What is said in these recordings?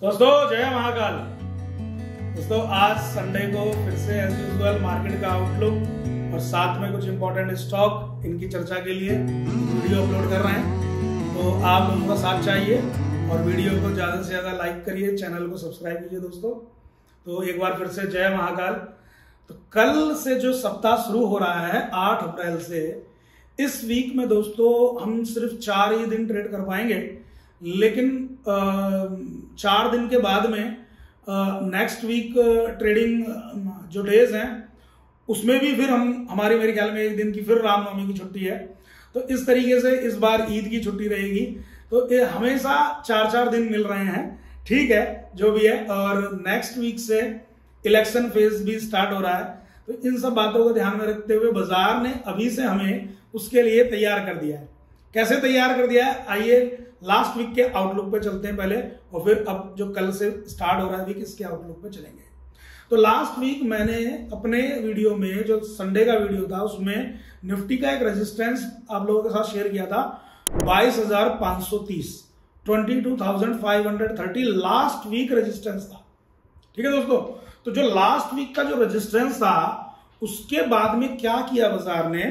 दोस्तों जय महाकाल। दोस्तों आज संडे को फिर से एज यूजुअल मार्केट का आउटलुक और साथ में कुछ इंपॉर्टेंट स्टॉक इनकी चर्चा के लिए वीडियो अपलोड कर रहे हैं। तो आप लोगों का साथ चाहिए और वीडियो को ज्यादा से ज्यादा लाइक करिए, चैनल को सब्सक्राइब कीजिए दोस्तों। तो एक बार फिर से जय महाकाल। तो कल से जो सप्ताह शुरू हो रहा है 8 अप्रैल से, इस वीक में दोस्तों हम सिर्फ 4 ही दिन ट्रेड कर पाएंगे, लेकिन 4 दिन के बाद में नेक्स्ट वीक ट्रेडिंग जो डेज हैं उसमें भी फिर हमारी मेरे ख्याल में एक दिन की फिर रामनवमी की छुट्टी है। तो इस तरीके से इस बार ईद की छुट्टी रहेगी। तो ये हमेशा 4-4 दिन मिल रहे हैं, ठीक है जो भी है। और नेक्स्ट वीक से इलेक्शन फेज भी स्टार्ट हो रहा है। तो इन सब बातों को ध्यान में रखते हुए बाजार ने अभी से हमें उसके लिए तैयार कर दिया है। कैसे तैयार कर दिया है, आइए लास्ट वीक के आउटलुक पे चलते हैं पहले, और फिर अब जो कल से स्टार्ट हो रहा है वीक इसके आउटलुक पे चलेंगे। तो लास्ट वीक मैंने अपने वीडियो में जो संडे का वीडियो था उसमें निफ्टी का एक रेजिस्टेंस आप लोगों के साथ शेयर किया था 22,530, 22,530 लास्ट वीक रेजिस्टेंस था, ठीक है दोस्तों। तो जो लास्ट वीक का जो रेजिस्टेंस था उसके बाद में क्या किया बाजार ने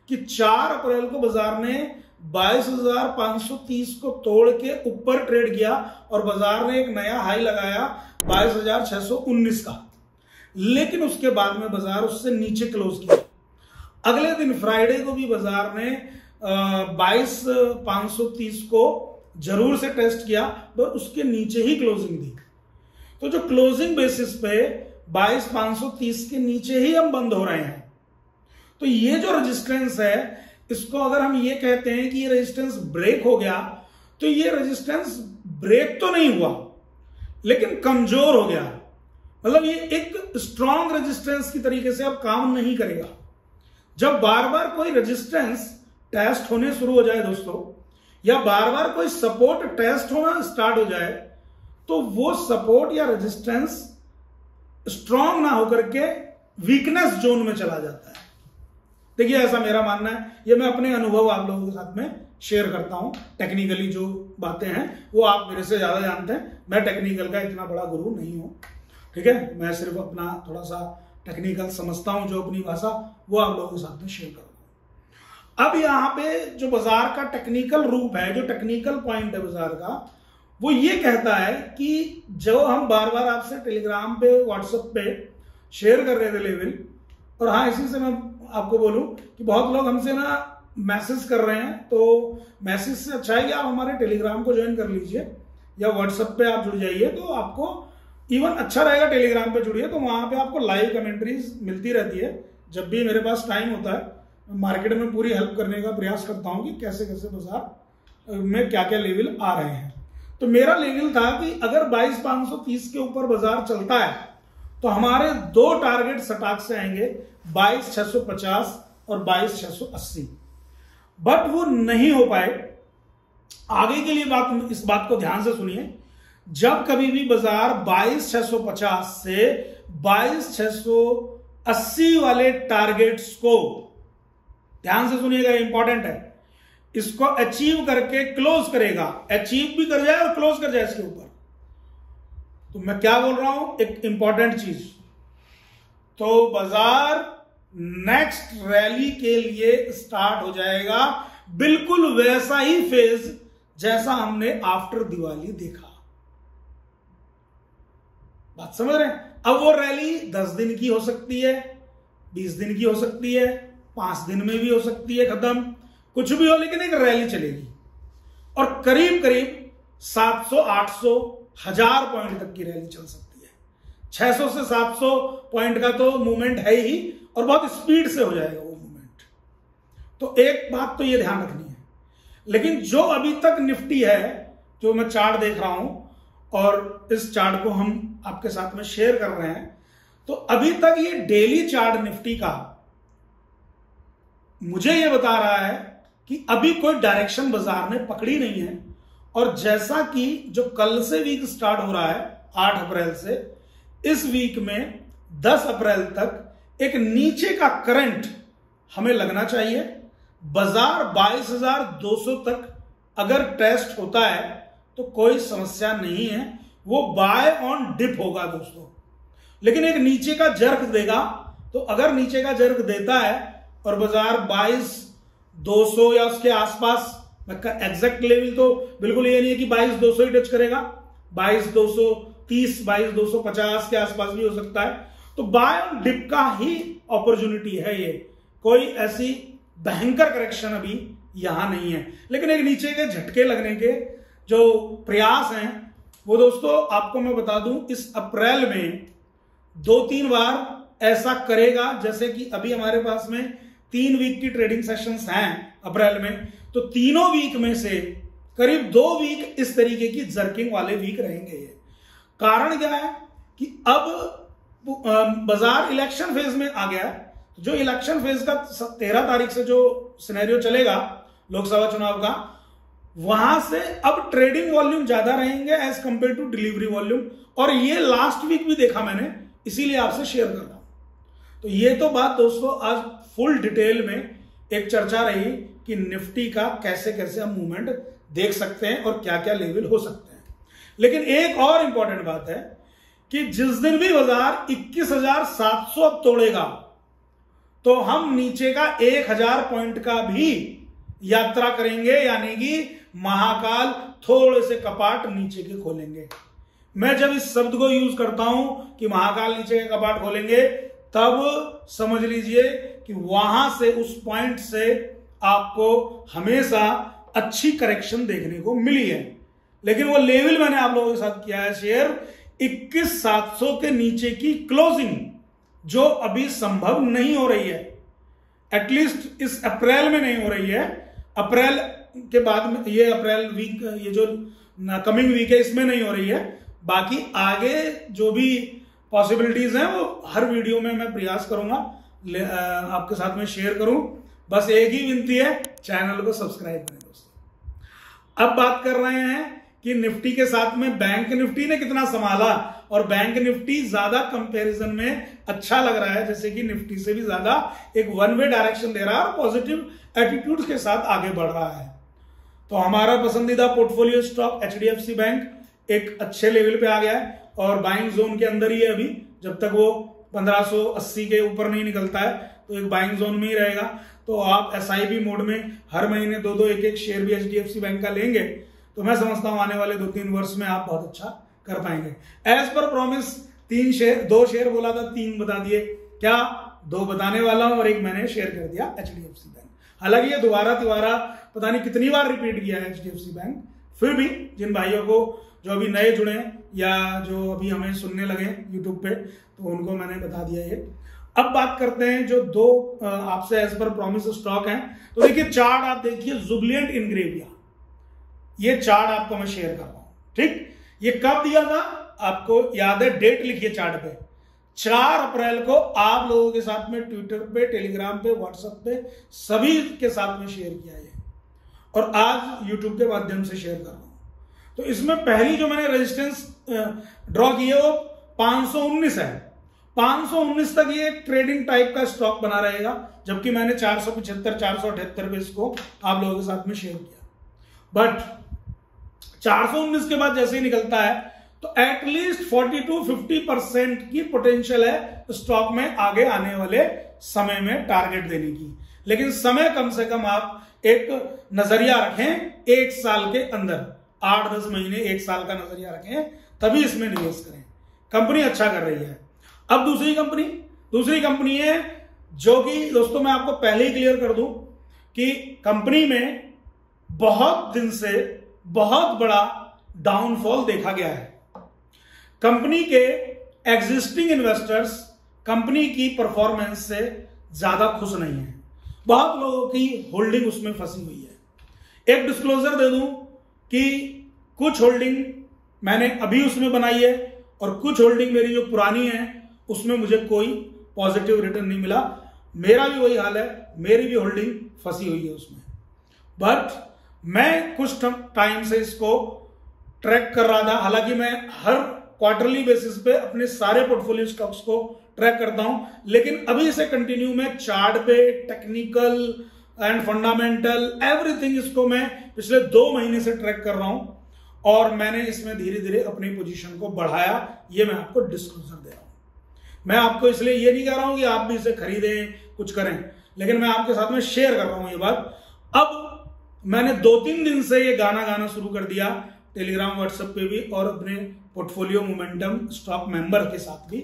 कि 4 अप्रैल को बाजार ने 22,530 को तोड़ के ऊपर ट्रेड किया और बाजार ने एक नया हाई लगाया 22,619 का। लेकिन उसके बाद में बाजार उससे नीचे क्लोज किया। अगले दिन फ्राइडे को भी बाजार ने 22,530 को जरूर से टेस्ट किया पर उसके नीचे ही क्लोजिंग दी। तो जो क्लोजिंग बेसिस पे 22,530 के नीचे ही हम बंद हो रहे हैं। तो ये जो रेजिस्टेंस है इसको अगर हम ये कहते हैं कि ये रेजिस्टेंस ब्रेक हो गया, तो ये रेजिस्टेंस ब्रेक तो नहीं हुआ लेकिन कमजोर हो गया। मतलब ये एक स्ट्रॉन्ग रेजिस्टेंस की तरीके से अब काम नहीं करेगा। जब बार बार कोई रेजिस्टेंस टेस्ट होने शुरू हो जाए दोस्तों, या बार बार कोई सपोर्ट टेस्ट होना स्टार्ट हो जाए, तो वो सपोर्ट या रेजिस्टेंस स्ट्रॉन्ग ना होकर के वीकनेस जोन में चला जाता है। देखिए ऐसा मेरा मानना है, ये मैं अपने अनुभव आप लोगों के साथ में शेयर करता हूं। टेक्निकली जो बातें हैं वो आप मेरे से ज्यादा जानते हैं, मैं टेक्निकल का इतना बड़ा गुरु नहीं हूं, ठीक है। मैं सिर्फ अपना थोड़ा सा टेक्निकल समझता हूं, जो अपनी भाषा वो आप लोगों के साथ में शेयर करूंगा। अब यहां पे जो बाजार का टेक्निकल रूप है, जो टेक्निकल पॉइंट है बाजार का, वो ये कहता है कि जो हम बार बार आपसे टेलीग्राम पे व्हाट्सएप पे शेयर कर रहे थे लेवल, और हाँ इसी से मैं आपको बोलूं कि बहुत लोग हमसे ना मैसेज कर रहे हैं, तो मैसेज से अच्छा है कि आप हमारे टेलीग्राम को ज्वाइन कर लीजिए या व्हाट्सएप पे आप जुड़ जाइए। तो आपको इवन अच्छा रहेगा, टेलीग्राम पे जुड़िए तो वहां पे आपको लाइव कमेंट्रीज मिलती रहती है। जब भी मेरे पास टाइम होता है मार्केट में पूरी हेल्प करने का प्रयास करता हूं कि कैसे कैसे बाजार में क्या क्या लेवल आ रहे हैं। तो मेरा लेवल था कि अगर 22,530 के ऊपर बाजार चलता है तो हमारे 2 टारगेट सटाक से आएंगे, 22,650 और 22,680। बट वो नहीं हो पाए। आगे के लिए इस बात को ध्यान से सुनिए। जब कभी भी बाजार 22,650 से 22,680 वाले टारगेट्स को, ध्यान से सुनिएगा इंपॉर्टेंट है, इसको अचीव करके क्लोज करेगा, अचीव भी कर जाए और क्लोज कर जाए इसके ऊपर, तो मैं क्या बोल रहा हूं, एक इंपॉर्टेंट चीज, तो बाजार नेक्स्ट रैली के लिए स्टार्ट हो जाएगा बिल्कुल वैसा ही फेज जैसा हमने आफ्टर दिवाली देखा। बात समझ रहे हैं। अब वो रैली 10 दिन की हो सकती है, 20 दिन की हो सकती है, 5 दिन में भी हो सकती है खत्म, कुछ भी हो, लेकिन एक रैली चलेगी और करीब करीब 700, 800, 1000 पॉइंट तक की रैली चल सकती है। 600 से 700 पॉइंट का तो मूवमेंट है ही, और बहुत स्पीड से हो जाएगा वो मूवमेंट। तो एक बात तो ये ध्यान रखनी है। लेकिन जो अभी तक निफ्टी है, जो मैं चार्ट देख रहा हूं और इस चार्ट को हम आपके साथ में शेयर कर रहे हैं, तो अभी तक ये डेली चार्ट निफ्टी का मुझे ये बता रहा है कि अभी कोई डायरेक्शन बाजार ने पकड़ी नहीं है। और जैसा कि जो कल से वीक स्टार्ट हो रहा है 8 अप्रैल से, इस वीक में 10 अप्रैल तक एक नीचे का करंट हमें लगना चाहिए। बाजार 22,200 तक अगर टेस्ट होता है तो कोई समस्या नहीं है, वो बाय ऑन डिप होगा दोस्तों। लेकिन एक नीचे का जर्क देगा, तो अगर नीचे का जर्क देता है और बाजार 22,200 या उसके आसपास, एग्जैक्ट लेवल तो बिल्कुल ये नहीं है कि 22,200 ही टच करेगा, 22,230 22,250 के आसपास भी हो सकता है। तो बाय ऑन डिप का ही अपॉर्चुनिटी है ये, कोई ऐसी भयंकर करेक्शन अभी यहां नहीं है। लेकिन एक नीचे के झटके लगने के जो प्रयास हैं वो दोस्तों आपको मैं बता दूं, इस अप्रैल में 2-3 बार ऐसा करेगा। जैसे कि अभी हमारे पास में 3 वीक की ट्रेडिंग सेशंस हैं अप्रैल में, तो तीनों वीक में से करीब 2 वीक इस तरीके की जर्किंग वाले वीक रहेंगे। ये कारण क्या है कि अब बाजार इलेक्शन फेज में आ गया है। जो इलेक्शन फेज का 13 तारीख से जो सिनेरियो चलेगा लोकसभा चुनाव का, वहां से अब ट्रेडिंग वॉल्यूम ज्यादा रहेंगे as compare to delivery volume. और ये लास्ट वीक भी देखा मैंने, इसीलिए आपसे शेयर कर रहा हूं। तो ये तो बात दोस्तों आज फुल डिटेल में एक चर्चा रही कि निफ्टी का कैसे कैसे हम मूवमेंट देख सकते हैं और क्या क्या लेवल हो सकते हैं। लेकिन एक और इंपॉर्टेंट बात है कि जिस दिन भी बाजार 21,700 अब तोड़ेगा, तो हम नीचे का 1,000 पॉइंट का भी यात्रा करेंगे, यानी कि महाकाल थोड़े से कपाट नीचे के खोलेंगे। मैं जब इस शब्द को यूज करता हूं कि महाकाल नीचे के कपाट खोलेंगे, तब समझ लीजिए कि वहां से, उस पॉइंट से आपको हमेशा अच्छी करेक्शन देखने को मिली है। लेकिन वो लेवल मैंने आप लोगों के साथ किया है शेयर 21,700 के नीचे की क्लोजिंग, जो अभी संभव नहीं हो रही है, एटलीस्ट इस अप्रैल में नहीं हो रही है। अप्रैल के बाद में, ये अप्रैल वीक, ये जो कमिंग वीक है, इसमें नहीं हो रही है। बाकी आगे जो भी पॉसिबिलिटीज हैं वो हर वीडियो में मैं प्रयास करूंगा आपके साथ में शेयर करूं। बस एक ही विनती है, चैनल को सब्सक्राइब करें दोस्तों। अब बात कर रहे हैं कि निफ्टी के साथ में बैंक निफ्टी ने कितना संभाला, और बैंक निफ्टी ज्यादा कंपैरिजन में अच्छा लग रहा है, जैसे कि निफ्टी से भी ज्यादा एक वन वे डायरेक्शन दे रहा है और पॉजिटिव एटीट्यूड के साथ आगे बढ़ रहा है। तो हमारा पसंदीदा पोर्टफोलियो स्टॉक एचडीएफसी बैंक एक अच्छे लेवल पे आ गया है और बाइंग जोन के अंदर ही है अभी। जब तक वो 1580 के ऊपर नहीं निकलता है तो एक बाइंग जोन में ही रहेगा। तो आप एसआईपी मोड में हर महीने 2-2 1-1 शेयर भी एचडीएफसी बैंक का लेंगे तो मैं समझता हूं आने वाले 2-3 वर्ष में आप बहुत अच्छा कर पाएंगे। एज पर प्रॉमिस 2 शेयर बोला था, 3 बता दिए, क्या 2 बताने वाला हूं और एक मैंने शेयर कर दिया एचडीएफसी बैंक। हालांकि ये दोबारा पता नहीं कितनी बार रिपीट किया है एचडीएफसी बैंक, फिर भी जिन भाइयों को जो अभी नए जुड़े हैं या जो अभी हमें सुनने लगे यूट्यूब पे, तो उनको मैंने बता दिया ये। अब बात करते हैं जो 2 आपसे एज पर प्रॉमिस स्टॉक हैं। तो देखिए चार्ट आप देखिए, जुबिलिएंट इंग्रेविया, ये चार्ट आपको मैं शेयर कर रहा हूं, ठीक। ये कब दिया था आपको याद है, डेट लिखिए चार्ट पे, 4 अप्रैल को आप लोगों के साथ में ट्विटर पे, टेलीग्राम पे, व्हाट्सएप पे सभी के साथ में शेयर किया है और आज यूट्यूब के माध्यम से शेयर कर रहा हूं। तो इसमें पहली जो मैंने रेजिस्टेंस ड्रॉ की है वो 519 है। 519 तक ये ट्रेडिंग टाइप का स्टॉक बना रहेगा, जबकि मैंने 475 478 पे इसको आप लोगों के साथ में शेयर किया। बट 419 के बाद जैसे ही निकलता है तो एटलीस्ट 40-50% की पोटेंशियल है स्टॉक में आगे आने वाले समय में टारगेट देने की। लेकिन समय कम से कम आप एक नजरिया रखें 1 साल के अंदर, 8-10 महीने 1 साल का नजरिया रखें, तभी इसमें निवेश करें। कंपनी अच्छा कर रही है। अब दूसरी कंपनी है जो कि दोस्तों मैं आपको पहले ही क्लियर कर दूं कि कंपनी में बहुत दिन से बहुत बड़ा डाउनफॉल देखा गया है। कंपनी के एग्जिस्टिंग इन्वेस्टर्स कंपनी की परफॉर्मेंस से ज्यादा खुश नहीं है, बहुत लोगों की होल्डिंग उसमें फंसी हुई है। एक डिस्क्लोजर दे दूं कि कुछ होल्डिंग मैंने अभी उसमें बनाई है और कुछ होल्डिंग मेरी जो पुरानी है उसमें मुझे कोई पॉजिटिव रिटर्न नहीं मिला। मेरा भी वही हाल है, मेरी भी होल्डिंग फंसी हुई है उसमें। बट मैं कुछ टाइम से इसको ट्रैक कर रहा था, हालांकि मैं हर क्वार्टरली बेसिस पे अपने सारे पोर्टफोलियो स्टॉक्स को ट्रैक करता हूं, लेकिन अभी से कंटिन्यू मैं चार्ट पे, टेक्निकल एंड फंडामेंटल एवरीथिंग इसको मैं पिछले 2 महीने से ट्रैक कर रहा हूं और मैंने इसमें धीरे धीरे अपनी पोजीशन को बढ़ाया। ये मैं आपको डिस्क्लोजर दे रहा हूं। मैं आपको इसलिए ये नहीं कह रहा हूं कि आप भी इसे खरीदें कुछ करें, लेकिन मैं आपके साथ में शेयर कर रहा हूं ये बात। अब मैंने 2-3 दिन से ये गाना शुरू कर दिया टेलीग्राम व्हाट्सएप पे भी और अपने पोर्टफोलियो मोमेंटम स्टॉक मेंबर के साथ भी,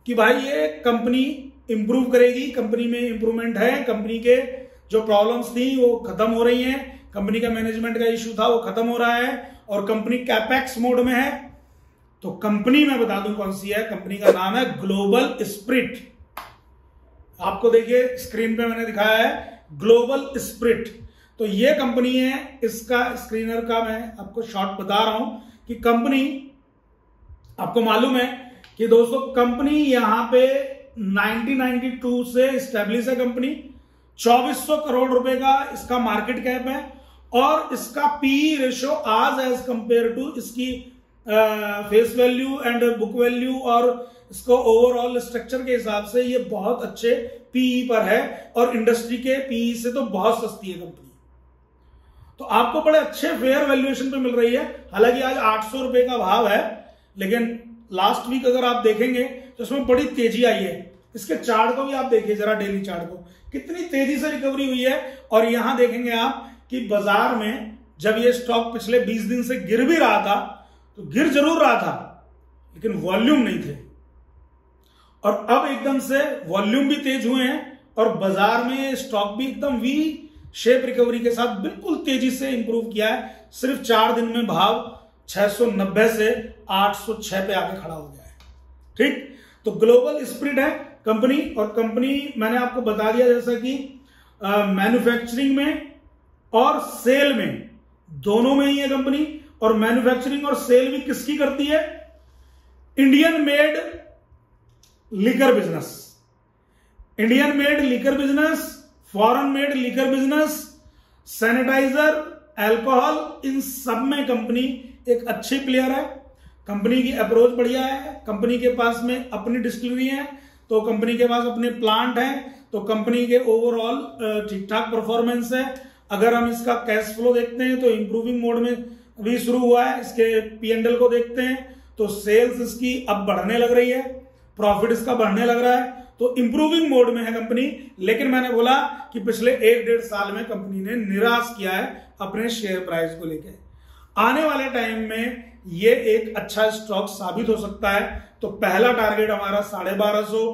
कि भाई ये कंपनी इंप्रूव करेगी, कंपनी में इंप्रूवमेंट है, कंपनी के जो प्रॉब्लम्स थी वो खत्म हो रही हैं, कंपनी का मैनेजमेंट का इश्यू था वो खत्म हो रहा है और कंपनी कैपेक्स मोड में है। तो कंपनी मैं बता दूं कौन सी है। कंपनी का नाम है ग्लोबल स्प्रिट। आपको देखिए स्क्रीन पे मैंने दिखाया है ग्लोबल स्प्रिट। तो ये कंपनी है, इसका स्क्रीनर का मैं आपको शॉर्ट बता रहा हूं कि कंपनी, आपको मालूम है कि दोस्तों कंपनी यहां पे 1992 से स्टैब्लिश है कंपनी। 2400 करोड़ रुपए का इसका मार्केट कैप है और इसका पी रेशियो आज एज कंपेयर टू इसकी face value and book value और इसको ओवरऑल स्ट्रक्चर के हिसाब से ये बहुत अच्छे पीई पर है और इंडस्ट्री के पीई से तो बहुत सस्ती है कंपनी। तो आपको बड़े अच्छे फेयर वैल्यूएशन पे मिल रही है। हालांकि आज 800 रुपए का भाव है, लेकिन लास्ट वीक अगर आप देखेंगे तो इसमें बड़ी तेजी आई है। इसके चार्ट को भी आप देखिए जरा, डेली चार्ट को, कितनी तेजी से रिकवरी हुई है। और यहां देखेंगे आप कि बाजार में जब ये स्टॉक पिछले 20 दिन से गिर भी रहा था, तो गिर जरूर रहा था लेकिन वॉल्यूम नहीं थे, और अब एकदम से वॉल्यूम भी तेज हुए हैं और बाजार में स्टॉक भी एकदम वी शेप रिकवरी के साथ बिल्कुल तेजी से इंप्रूव किया है। सिर्फ 4 दिन में भाव 690 से 806 पे आके खड़ा हो गया है। ठीक, तो ग्लोबल स्प्रिट है कंपनी, और कंपनी मैंने आपको बता दिया जैसा कि मैन्युफैक्चरिंग में और सेल में, दोनों में ही है कंपनी। और मैन्युफैक्चरिंग और सेल भी किसकी करती है? Indian made liquor business, Indian made liquor business, foreign made liquor business, sanitiser, alcohol, इन सब में कंपनी एक अच्छी प्लेयर है। कंपनी की अप्रोच बढ़िया है, कंपनी के पास में अपनी डिस्टिलरी है, तो कंपनी के पास अपने प्लांट हैं, तो कंपनी के ओवरऑल ठीक ठाक परफॉर्मेंस है। अगर हम इसका कैश फ्लो देखते हैं तो इंप्रूविंग मोड में भी शुरू हुआ है। इसके P&L को देखते हैं तो सेल्स इसकी अब बढ़ने लग रही है, प्रॉफिट इसका बढ़ने लग रहा है, तो इंप्रूविंग मोड में है कंपनी। लेकिन मैंने बोला कि पिछले 1-1.5 साल में कंपनी ने निराश किया है अपने शेयर प्राइस को लेकर। आने वाले टाइम में ये एक अच्छा स्टॉक साबित हो सकता है। तो पहला टारगेट हमारा 1250,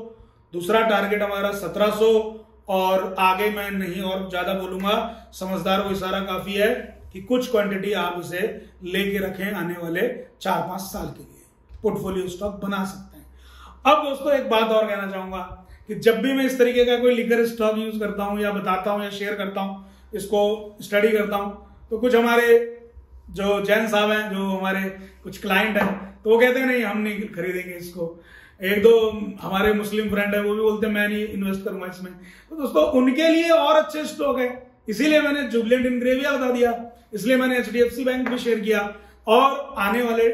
दूसरा टारगेट हमारा 1700, और आगे मैं नहीं और ज्यादा बोलूंगा, समझदार को इशारा काफी है कि कुछ क्वांटिटी आप इसे लेके रखें, आने वाले 4-5 साल के लिए पोर्टफोलियो स्टॉक बना सकते हैं। अब दोस्तों एक बात और कहना चाहूंगा कि जब भी मैं इस तरीके का कोई लिकर स्टॉक यूज करता हूं या बताता हूं या शेयर करता हूं, इसको स्टडी करता हूं, तो कुछ हमारे जो जैन साहब हैं, जो हमारे कुछ क्लाइंट हैं, तो वो कहते हैं नहीं हम नहीं खरीदेंगे इसको। 1-2 हमारे मुस्लिम फ्रेंड है, वो भी बोलते हैं मैं नहीं इन्वेस्ट करूंगा इसमें। तो दोस्तों उनके लिए और अच्छे स्टॉक है, इसीलिए मैंने जुबिलेंट इनग्रेविया बता दिया, इसलिए मैंने HDFC बैंक भी शेयर किया, और आने वाले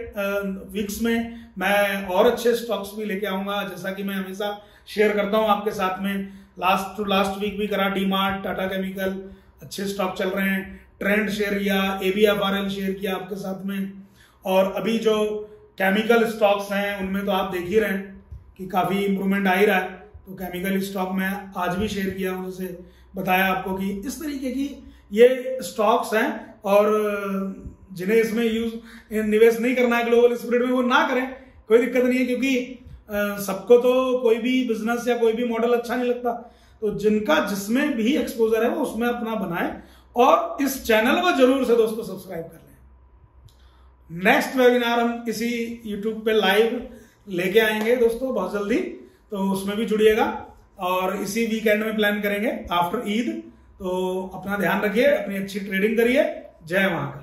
वीक्स में मैं और अच्छे स्टॉक्स भी लेके आऊंगा, जैसा कि मैं हमेशा शेयर करता हूं आपके साथ में। लास्ट वीक भी करा, डीमार्ट, टाटा केमिकल, अच्छे स्टॉक चल रहे हैं। ट्रेंड शेयर किया, ABFRL शेयर किया आपके साथ में, और अभी जो केमिकल स्टॉक्स हैं उनमें तो आप देख ही रहे हैं कि काफी इंप्रूवमेंट आ ही रहा है। तो केमिकल स्टॉक में आज भी शेयर किया, उनसे बताया आपको कि इस तरीके की ये स्टॉक्स हैं, और जिन्हें इसमें निवेश नहीं करना है ग्लोबल स्प्रिट में, वो ना करें, कोई दिक्कत नहीं है, क्योंकि सबको तो कोई भी बिजनेस या कोई भी मॉडल अच्छा नहीं लगता। तो जिनका जिसमें भी एक्सपोजर है वो उसमें अपना बनाए, और इस चैनल को जरूर से दोस्तों सब्सक्राइब कर लें। नेक्स्ट वेबिनार हम इसी YouTube पे लाइव लेके आएंगे दोस्तों बहुत जल्दी, तो उसमें भी जुड़िएगा, और इसी वीकेंड में प्लान करेंगे आफ्टर ईद। तो अपना ध्यान रखिए, अपनी अच्छी ट्रेडिंग करिए। जय महाकाल।